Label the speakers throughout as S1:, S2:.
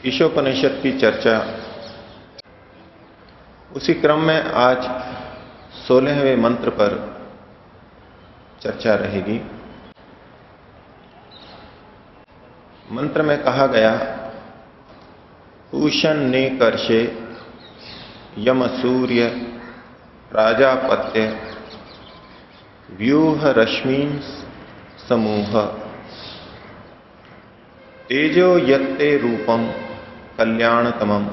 S1: ईशोपनिषद की चर्चा उसी क्रम में आज 16वें मंत्र पर चर्चा रहेगी। मंत्र में कहा गया, पूषण ने कर्षे यम सूर्य प्राजापत्य व्यूह रश्मीन समूह तेजो यत्ते रूपम कल्याणतमं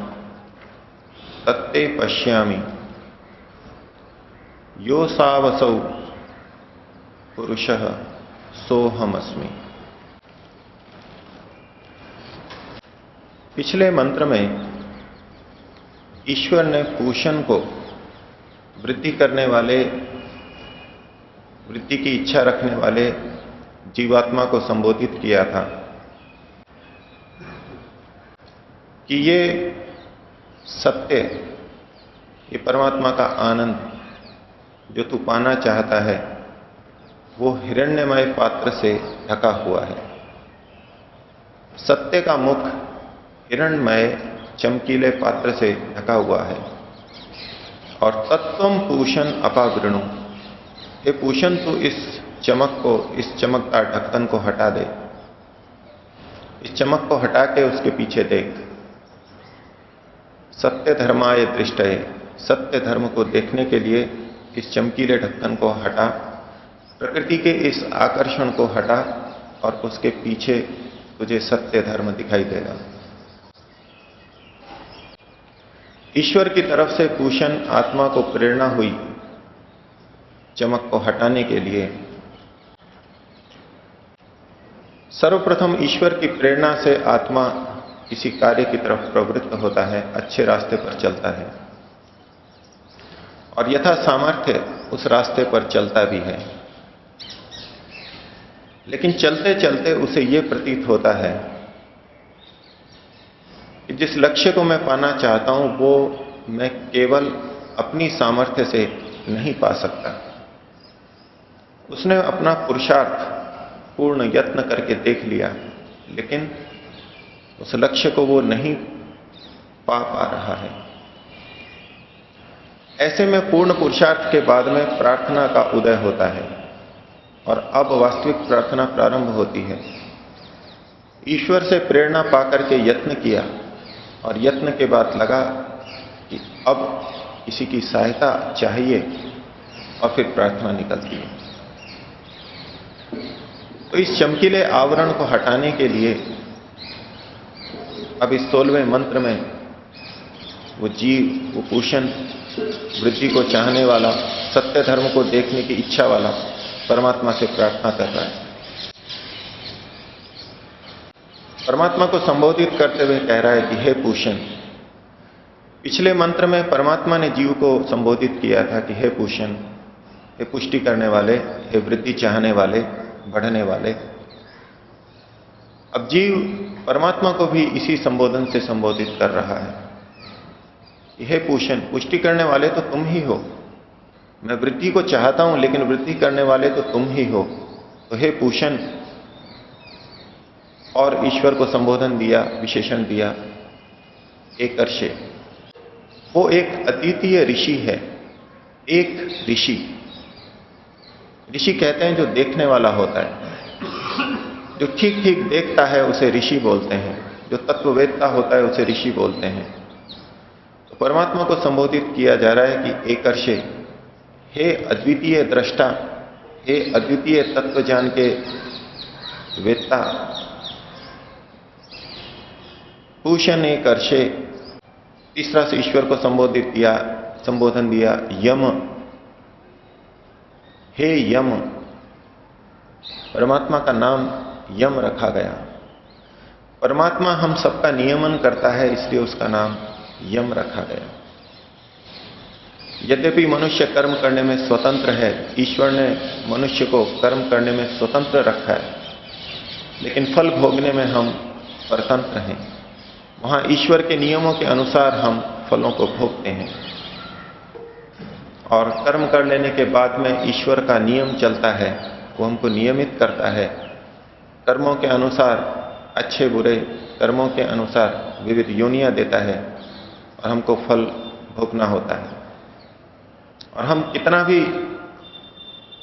S1: तत्ते पश्यामि योऽसावसौ पुरुषः सोऽहमस्मि। पिछले मंत्र में ईश्वर ने पूषण को वृद्धि करने वाले, वृद्धि की इच्छा रखने वाले जीवात्मा को संबोधित किया था कि ये सत्य, ये परमात्मा का आनंद जो तू पाना चाहता है वो हिरण्यमय पात्र से ढका हुआ है। सत्य का मुख हिरण्यमय चमकीले पात्र से ढका हुआ है। और तत्वम पूषण अपावृणु, ये पूषण तू इस चमक को, इस चमकदार ढक्कन को हटा दे, इस चमक को हटा के उसके पीछे देख। सत्य धर्माय दृष्टये, सत्य धर्म को देखने के लिए इस चमकीले ढक्कन को हटा, प्रकृति के इस आकर्षण को हटा और उसके पीछे तुझे सत्य धर्म दिखाई देगा। ईश्वर की तरफ से पूषण आत्मा को प्रेरणा हुई चमक को हटाने के लिए। सर्वप्रथम ईश्वर की प्रेरणा से आत्मा किसी कार्य की तरफ प्रवृत्त होता है, अच्छे रास्ते पर चलता है और यथा सामर्थ्य उस रास्ते पर चलता भी है। लेकिन चलते चलते उसे यह प्रतीत होता है कि जिस लक्ष्य को मैं पाना चाहता हूं वो मैं केवल अपनी सामर्थ्य से नहीं पा सकता। उसने अपना पुरुषार्थ पूर्ण यत्न करके देख लिया, लेकिन उस लक्ष्य को वो नहीं पा रहा है। ऐसे में पूर्ण पुरुषार्थ के बाद में प्रार्थना का उदय होता है और अब वास्तविक प्रार्थना प्रारंभ होती है। ईश्वर से प्रेरणा पाकर के यत्न किया और यत्न के बाद लगा कि अब किसी की सहायता चाहिए और फिर प्रार्थना निकलती है। तो इस चमकीले आवरण को हटाने के लिए अब इस 16वें मंत्र में वो जीव, वो पूषण, वृद्धि को चाहने वाला, सत्य धर्म को देखने की इच्छा वाला परमात्मा से प्रार्थना कर रहा है। परमात्मा को संबोधित करते हुए कह रहा है कि हे पूषण। पिछले मंत्र में परमात्मा ने जीव को संबोधित किया था कि हे पूषण, हे पुष्टि करने वाले, हे वृद्धि चाहने वाले, बढ़ने वाले। अब जीव परमात्मा को भी इसी संबोधन से संबोधित कर रहा है कि हे पूषण, पुष्टि करने वाले तो तुम ही हो। मैं वृद्धि को चाहता हूं लेकिन वृद्धि करने वाले तो तुम ही हो। तो हे पूषण, और ईश्वर को संबोधन दिया, विशेषण दिया एकर्षे। वो एक अद्वितीय ऋषि है। एक ऋषि, ऋषि कहते हैं जो देखने वाला होता है, जो ठीक ठीक देखता है उसे ऋषि बोलते हैं, जो तत्ववेत्ता होता है उसे ऋषि बोलते हैं। तो परमात्मा को संबोधित किया जा रहा है कि एकर्षे, हे अद्वितीय दृष्टा, हे अद्वितीय तत्व जान के वेत्ता। पूषण एकर्षे, तीसरा से ईश्वर को संबोधन दिया यम, हे यम। परमात्मा का नाम यम रखा गया। परमात्मा हम सबका नियमन करता है, इसलिए उसका नाम यम रखा गया। यद्यपि मनुष्य कर्म करने में स्वतंत्र है, ईश्वर ने मनुष्य को कर्म करने में स्वतंत्र रखा है, लेकिन फल भोगने में हम परतंत्र हैं। वहां ईश्वर के नियमों के अनुसार हम फलों को भोगते हैं और कर्म कर लेने के बाद में ईश्वर का नियम चलता है वो हमको नियमित करता है, कर्मों के अनुसार, अच्छे बुरे कर्मों के अनुसार विविध योनियां देता है और हमको फल भोगना होता है। और हम कितना भी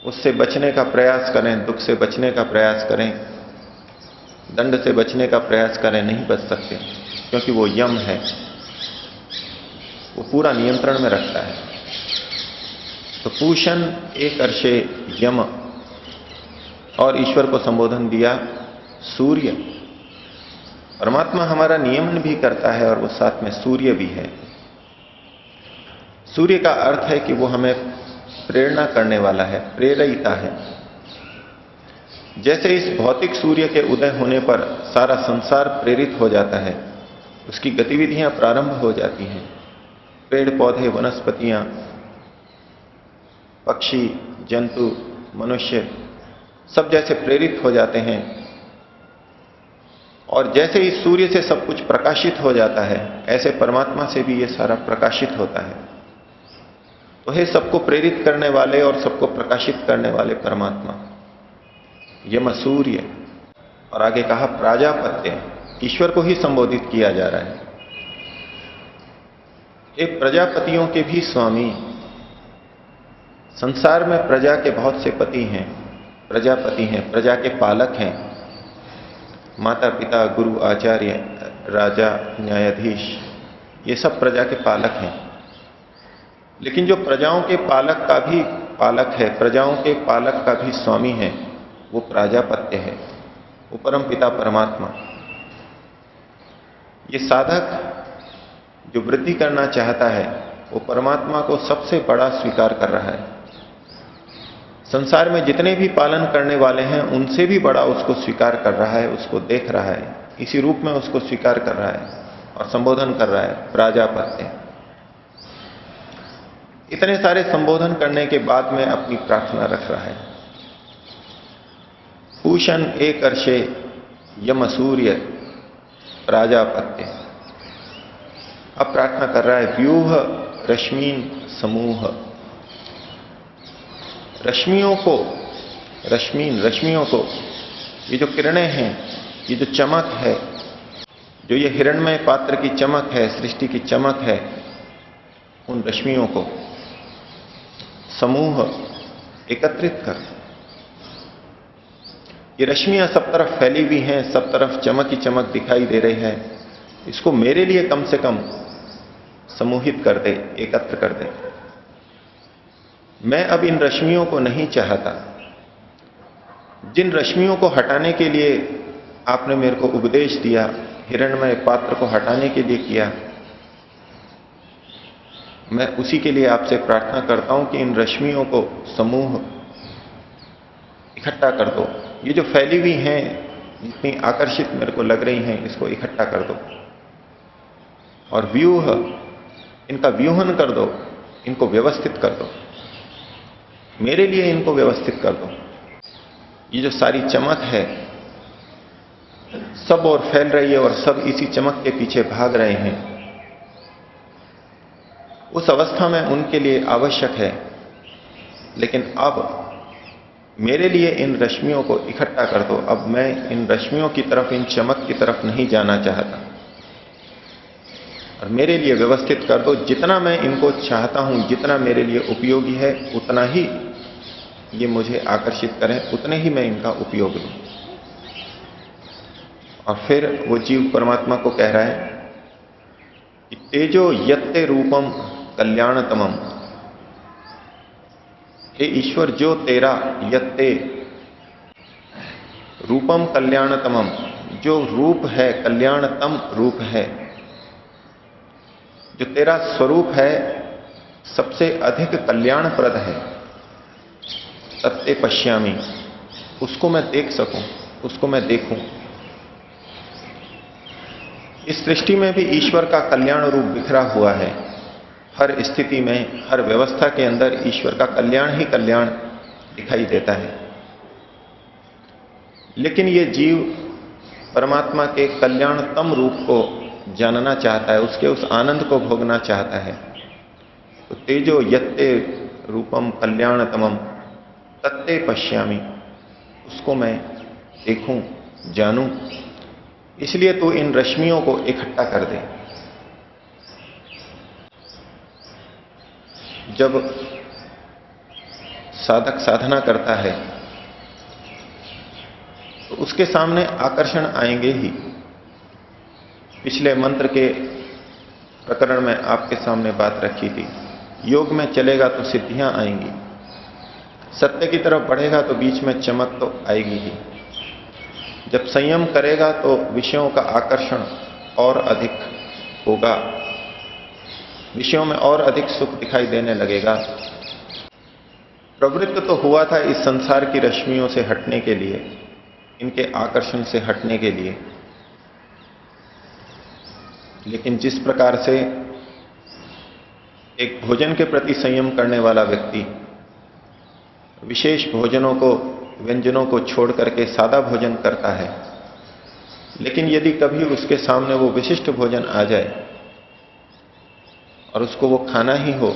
S1: उससे बचने का प्रयास करें, दुख से बचने का प्रयास करें, दंड से बचने का प्रयास करें, नहीं बच सकते, क्योंकि वो यम है, वो पूरा नियंत्रण में रखता है। तो पूषण एक अर्षे यम, और ईश्वर को संबोधन दिया सूर्य। परमात्मा हमारा नियमन भी करता है और वो साथ में सूर्य भी है। सूर्य का अर्थ है कि वो हमें प्रेरणा करने वाला है, प्रेरयिता है। जैसे इस भौतिक सूर्य के उदय होने पर सारा संसार प्रेरित हो जाता है, उसकी गतिविधियां प्रारंभ हो जाती हैं, पेड़ पौधे, वनस्पतियां, पक्षी, जंतु, मनुष्य सब जैसे प्रेरित हो जाते हैं। और जैसे इस सूर्य से सब कुछ प्रकाशित हो जाता है, ऐसे परमात्मा से भी ये सारा प्रकाशित होता है। तो हे सबको प्रेरित करने वाले और सबको प्रकाशित करने वाले परमात्मा, यम सूर्य। और आगे कहा प्राजापत्य, ईश्वर को ही संबोधित किया जा रहा है। ये प्रजापतियों के भी स्वामी। संसार में प्रजा के बहुत से पति हैं, प्रजापति हैं, प्रजा के पालक हैं, माता पिता, गुरु, आचार्य, राजा, न्यायाधीश, ये सब प्रजा के पालक हैं। लेकिन जो प्रजाओं के पालक का भी पालक है, प्रजाओं के पालक का भी स्वामी है, वो प्राजापत्य है, वो परम पिता परमात्मा। ये साधक जो वृद्धि करना चाहता है, वो परमात्मा को सबसे बड़ा स्वीकार कर रहा है। संसार में जितने भी पालन करने वाले हैं, उनसे भी बड़ा उसको स्वीकार कर रहा है, उसको देख रहा है, इसी रूप में उसको स्वीकार कर रहा है और संबोधन कर रहा है, प्राजापत्य। इतने सारे संबोधन करने के बाद में अपनी प्रार्थना रख रहा है। पूषण एक अर्षे यम सूर्य प्राजापत्य। अब प्रार्थना कर रहा है, व्यूह रश्मीन समूह। रश्मियों को, ये जो किरणें हैं, ये जो चमक है, जो ये हिरण्मय पात्र की चमक है, सृष्टि की चमक है, उन रश्मियों को समूह एकत्रित कर। ये रश्मियां सब तरफ फैली हुई हैं, सब तरफ चमक ही चमक दिखाई दे रही है, इसको मेरे लिए कम से कम समूहित कर दे, एकत्र कर दे। मैं अब इन रश्मियों को नहीं चाहता। जिन रश्मियों को हटाने के लिए आपने मेरे को उपदेश दिया, हिरण्मय पात्र को हटाने के लिए किया, मैं उसी के लिए आपसे प्रार्थना करता हूं कि इन रश्मियों को समूह इकट्ठा कर दो। ये जो फैली हुई हैं, इतनी आकर्षित मेरे को लग रही हैं, इसको इकट्ठा कर दो। और व्यूह, इनका व्यूहन कर दो, इनको व्यवस्थित कर दो, मेरे लिए इनको व्यवस्थित कर दो। ये जो सारी चमक है सब और फैल रही है और सब इसी चमक के पीछे भाग रहे हैं, उस अवस्था में उनके लिए आवश्यक है। लेकिन अब मेरे लिए इन रश्मियों को इकट्ठा कर दो। अब मैं इन रश्मियों की तरफ, इन चमक की तरफ नहीं जाना चाहता, और मेरे लिए व्यवस्थित कर दो। जितना मैं इनको चाहता हूं, जितना मेरे लिए उपयोगी है, उतना ही ये मुझे आकर्षित करें, उतने ही मैं इनका उपयोग लूं। और फिर वो जीव परमात्मा को कह रहा है कि तेजो यत्ते रूपम कल्याणतमम। हे ईश्वर, जो तेरा यत्ते रूपम कल्याणतमम, जो रूप है, कल्याणतम रूप है, जो तेरा स्वरूप है, सबसे अधिक कल्याणप्रद है, तत्ते पश्यामी, उसको मैं देख सकूं, उसको मैं देखूं। इस सृष्टि में भी ईश्वर का कल्याण रूप बिखरा हुआ है। हर स्थिति में, हर व्यवस्था के अंदर ईश्वर का कल्याण ही कल्याण दिखाई देता है। लेकिन ये जीव परमात्मा के कल्याणतम रूप को जानना चाहता है, उसके उस आनंद को भोगना चाहता है। तो तेजो यत्ते रूपम कल्याणतमम तत्ते पश्यामी, उसको मैं देखूं, जानूं, इसलिए तू इन रश्मियों को इकट्ठा कर दे। जब साधक साधना करता है तो उसके सामने आकर्षण आएंगे ही। पिछले मंत्र के प्रकरण में आपके सामने बात रखी थी, योग में चलेगा तो सिद्धियां आएंगी, सत्य की तरफ बढ़ेगा तो बीच में चमक तो आएगी ही। जब संयम करेगा तो विषयों का आकर्षण और अधिक होगा, विषयों में और अधिक सुख दिखाई देने लगेगा। प्रवृत्त तो हुआ था इस संसार की रश्मियों से हटने के लिए, इनके आकर्षण से हटने के लिए, लेकिन जिस प्रकार से एक भोजन के प्रति संयम करने वाला व्यक्ति विशेष भोजनों को, व्यंजनों को छोड़ करके सादा भोजन करता है, लेकिन यदि कभी उसके सामने वो विशिष्ट भोजन आ जाए और उसको वो खाना ही हो,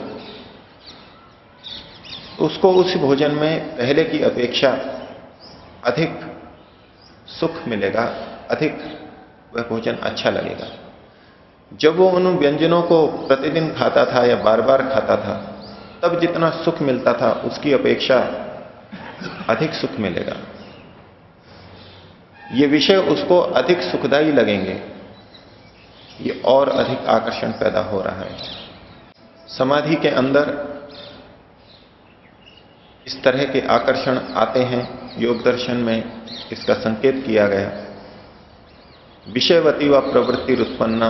S1: तो उसको उस भोजन में पहले की अपेक्षा अधिक सुख मिलेगा, अधिक वह भोजन अच्छा लगेगा। जब वो उन व्यंजनों को प्रतिदिन खाता था या बार बार खाता था, तब जितना सुख मिलता था उसकी अपेक्षा अधिक सुख मिलेगा। ये विषय उसको अधिक सुखदायी लगेंगे, ये और अधिक आकर्षण पैदा हो रहा है। समाधि के अंदर इस तरह के आकर्षण आते हैं। योग दर्शन में इसका संकेत किया गया, विषयवती व प्रवृत्ति उत्पन्ना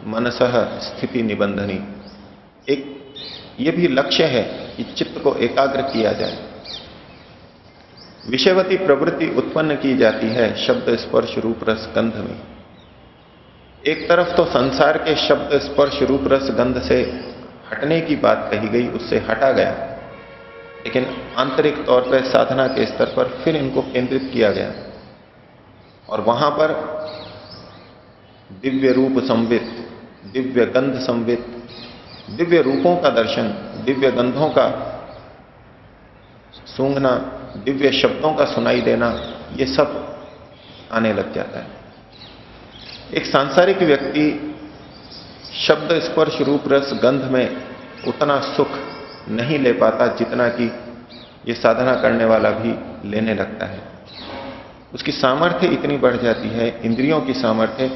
S1: मनसः स्थिति निबंधनी। एक ये भी लक्ष्य है कि चित्त को एकाग्र किया जाए। विषयवती प्रवृत्ति उत्पन्न की जाती है शब्द स्पर्श रूप रस गंध में। एक तरफ तो संसार के शब्द स्पर्श रूप रस गंध से हटने की बात कही गई, उससे हटा गया, लेकिन आंतरिक तौर पर साधना के स्तर पर फिर इनको केंद्रित किया गया और वहां पर दिव्य रूप संवित, दिव्य गंध संवित, दिव्य रूपों का दर्शन, दिव्य गंधों का सूंघना, दिव्य शब्दों का सुनाई देना, ये सब आने लग जाता है। एक सांसारिक व्यक्ति शब्द स्पर्श रूप रस गंध में उतना सुख नहीं ले पाता जितना कि ये साधना करने वाला भी लेने लगता है। उसकी सामर्थ्य इतनी बढ़ जाती है, इंद्रियों की सामर्थ्य,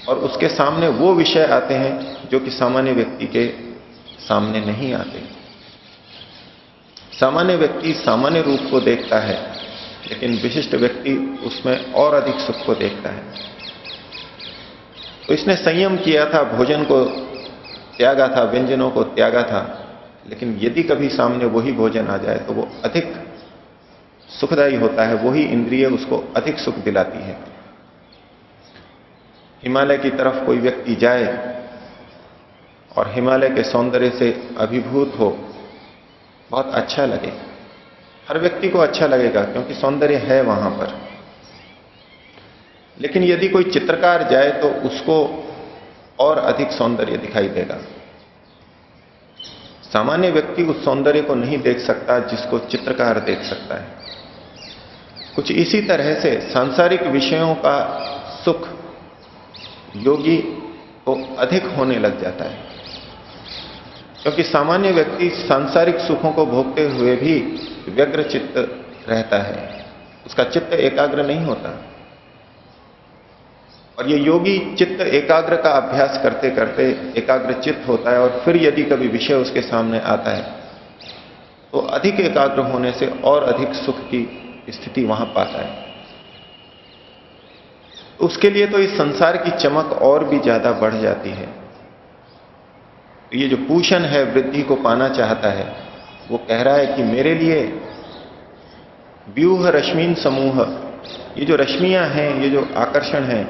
S1: और उसके सामने वो विषय आते हैं जो कि सामान्य व्यक्ति के सामने नहीं आते। सामान्य व्यक्ति सामान्य रूप को देखता है, लेकिन विशिष्ट व्यक्ति उसमें और अधिक सुख को देखता है। तो इसने संयम किया था, भोजन को त्यागा था, व्यंजनों को त्यागा था, लेकिन यदि कभी सामने वही भोजन आ जाए तो वो अधिक सुखदायी होता है, वही इंद्रिय उसको अधिक सुख दिलाती है। हिमालय की तरफ कोई व्यक्ति जाए और हिमालय के सौंदर्य से अभिभूत हो, बहुत अच्छा लगे, हर व्यक्ति को अच्छा लगेगा क्योंकि सौंदर्य है वहां पर। लेकिन यदि कोई चित्रकार जाए तो उसको और अधिक सौंदर्य दिखाई देगा। सामान्य व्यक्ति उस सौंदर्य को नहीं देख सकता जिसको चित्रकार देख सकता है। कुछ इसी तरह से सांसारिक विषयों का सुख योगी को अधिक होने लग जाता है, क्योंकि सामान्य व्यक्ति सांसारिक सुखों को भोगते हुए भी व्यग्र चित्त रहता है, उसका चित्त एकाग्र नहीं होता। और ये योगी चित्त एकाग्र का अभ्यास करते करते एकाग्र चित्त होता है, और फिर यदि कभी विषय उसके सामने आता है तो अधिक एकाग्र होने से और अधिक सुख की स्थिति वहां पाता है। उसके लिए तो इस संसार की चमक और भी ज्यादा बढ़ जाती है। ये जो पूषण है, वृद्धि को पाना चाहता है, वो कह रहा है कि मेरे लिए व्यूह रश्मीन समूह, ये जो रश्मियां हैं, ये जो आकर्षण हैं,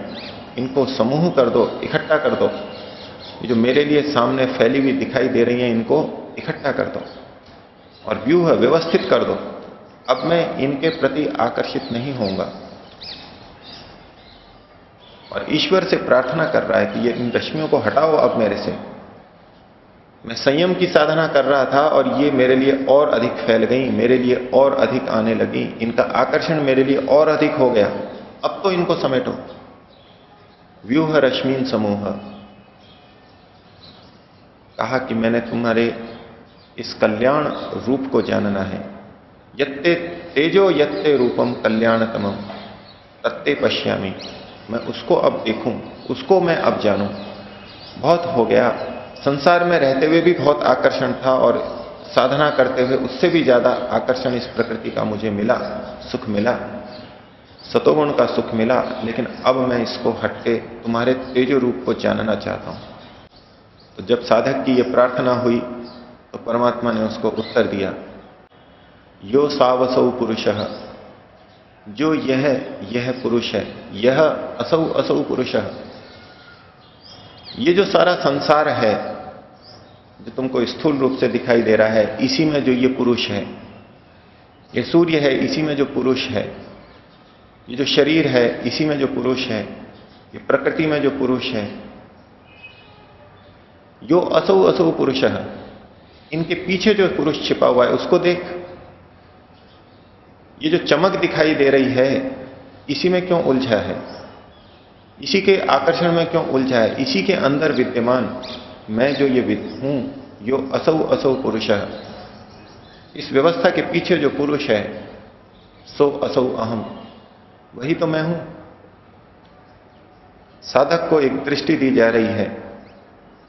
S1: इनको समूह कर दो, इकट्ठा कर दो। ये जो मेरे लिए सामने फैली हुई दिखाई दे रही हैं, इनको इकट्ठा कर दो और व्यूह व्यवस्थित कर दो। अब मैं इनके प्रति आकर्षित नहीं होऊंगा। और ईश्वर से प्रार्थना कर रहा है कि ये इन रश्मियों को हटाओ अब मेरे से। मैं संयम की साधना कर रहा था और ये मेरे लिए और अधिक फैल गई, मेरे लिए और अधिक आने लगी, इनका आकर्षण मेरे लिए और अधिक हो गया। अब तो इनको समेटो। व्यूह रश्मीन समूह, कहा कि मैंने तुम्हारे इस कल्याण रूप को जानना है। यत्ते तेजो यत्ते रूपम कल्याणतमम तत्ते पश्यामि, मैं उसको अब देखूं, उसको मैं अब जानूं। बहुत हो गया, संसार में रहते हुए भी बहुत आकर्षण था और साधना करते हुए उससे भी ज्यादा आकर्षण इस प्रकृति का मुझे मिला, सुख मिला, सतोगुण का सुख मिला। लेकिन अब मैं इसको हटके तुम्हारे तेजो रूप को जानना चाहता हूं। तो जब साधक की यह प्रार्थना हुई तो परमात्मा ने उसको उत्तर दिया, यो सावसौ पुरुषः, जो यह पुरुष है, यह असौ असौ पुरुषः, ये जो सारा संसार है जो तुमको स्थूल रूप से दिखाई दे रहा है, इसी में जो ये पुरुष है, ये सूर्य है, इसी में जो पुरुष है, ये जो शरीर है, इसी में जो पुरुष है, ये प्रकृति में जो पुरुष है, यो असौ असौ पुरुषः, इनके पीछे जो पुरुष छिपा हुआ है उसको देख। ये जो चमक दिखाई दे रही है, इसी में क्यों उलझा है, इसी के आकर्षण में क्यों उलझा है, इसी के अंदर विद्यमान मैं जो ये हूं, यो असौ असौ पुरुषः, इस व्यवस्था के पीछे जो पुरुष है, सो असौ अहम, वही तो मैं हूं। साधक को एक दृष्टि दी जा रही है,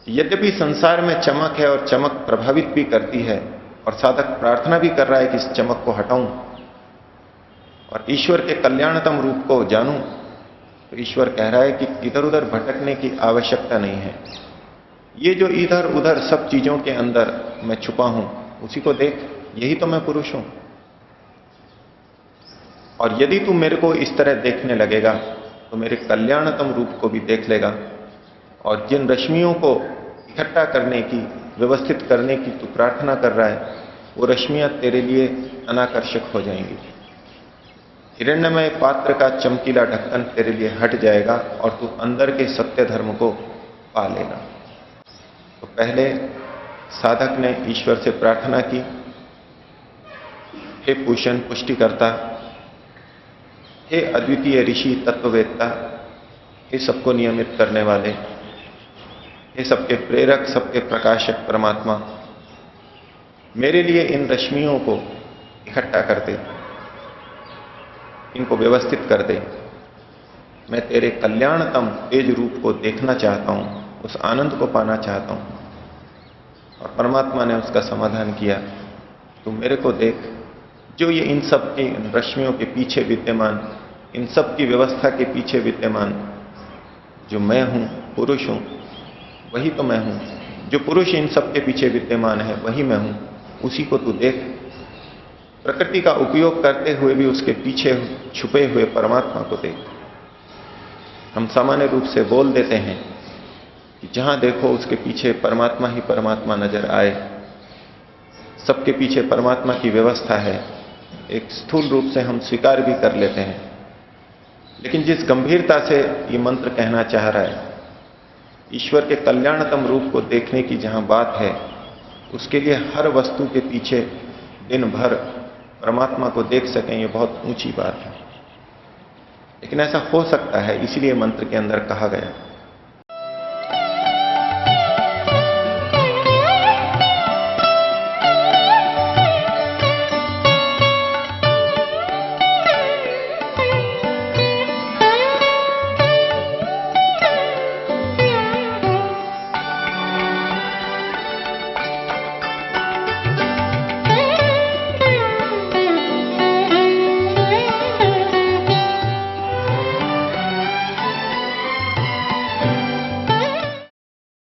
S1: यद्यपि संसार में चमक है और चमक प्रभावित भी करती है, और साधक प्रार्थना भी कर रहा है कि इस चमक को हटाऊं और ईश्वर के कल्याणतम रूप को जानूं, तो ईश्वर कह रहा है कि इधर उधर भटकने की आवश्यकता नहीं है। ये जो इधर उधर सब चीजों के अंदर मैं छुपा हूं, उसी को देख, यही तो मैं पुरुष हूं। और यदि तू मेरे को इस तरह देखने लगेगा तो मेरे कल्याणतम रूप को भी देख लेगा, और जिन रश्मियों को इकट्ठा करने की, व्यवस्थित करने की तू प्रार्थना कर रहा है, वो रश्मियां तेरे लिए अनाकर्षक हो जाएंगी। हिरण्यमय पात्र का चमकीला ढक्कन तेरे लिए हट जाएगा और तू अंदर के सत्य धर्म को पा लेगा। तो पहले साधक ने ईश्वर से प्रार्थना की, हे पूषण पुष्टिकर्ता, हे अद्वितीय ऋषि तत्ववेत्ता, हे सबको नियमित करने वाले, हे सबके प्रेरक, सबके प्रकाशक परमात्मा, मेरे लिए इन रश्मियों को इकट्ठा कर दे, इनको व्यवस्थित कर दे। मैं तेरे कल्याणतम तेज रूप को देखना चाहता हूं, उस आनंद को पाना चाहता हूं। और परमात्मा ने उसका समाधान किया, तू मेरे को देख, जो ये इन सब की रश्मियों के पीछे विद्यमान, इन सब की व्यवस्था के पीछे विद्यमान जो मैं हूं, पुरुष हूं, वही तो मैं हूं। जो पुरुष इन सब के पीछे विद्यमान है, वही मैं हूं, उसी को तू देख। प्रकृति का उपयोग करते हुए भी उसके पीछे छुपे हुए परमात्मा को देख। हम सामान्य रूप से बोल देते हैं कि जहां देखो उसके पीछे परमात्मा ही परमात्मा नजर आए, सबके पीछे परमात्मा की व्यवस्था है, एक स्थूल रूप से हम स्वीकार भी कर लेते हैं। लेकिन जिस गंभीरता से ये मंत्र कहना चाह रहा है, ईश्वर के कल्याणतम रूप को देखने की जहां बात है, उसके लिए हर वस्तु के पीछे दिन भर परमात्मा को देख सकें, ये बहुत ऊंची बात है। लेकिन ऐसा हो सकता है, इसलिए मंत्र के अंदर कहा गया।